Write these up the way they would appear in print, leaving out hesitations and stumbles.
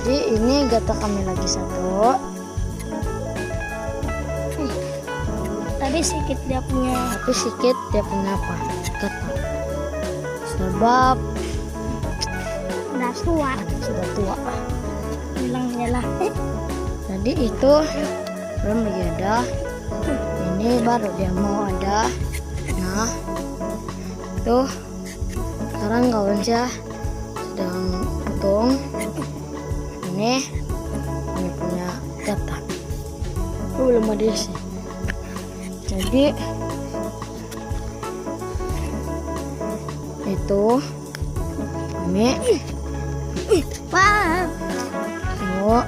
Jadi ini gata kami lagi satu. Tapi sedikit dia punya. Tapi sedikit dia punya apa? Gata. Sebab Udah tua. sudah tua. Bilangnya lah. Jadi itu belum lagi ada. Ini baru dia mau ada. Nah, tuh sekarang kawan saya sedang potong. Ini punya gata. Belum ada sih. Jadi itu kami Wah. tengok.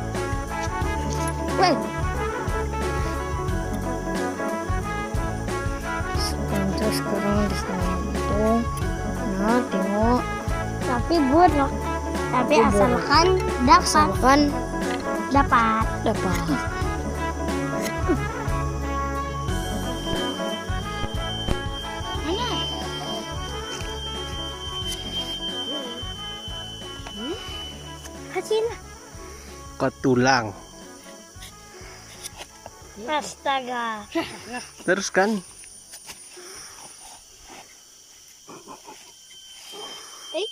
Weh. Sekarang di sana itu. Nah, tengok. Tapi buruk. Tapi Tapi asalkan dapat. Asalkan Dapat. dapat. Mana? Kasih lah. Ketulang. Astaga. Terus kan? Eh.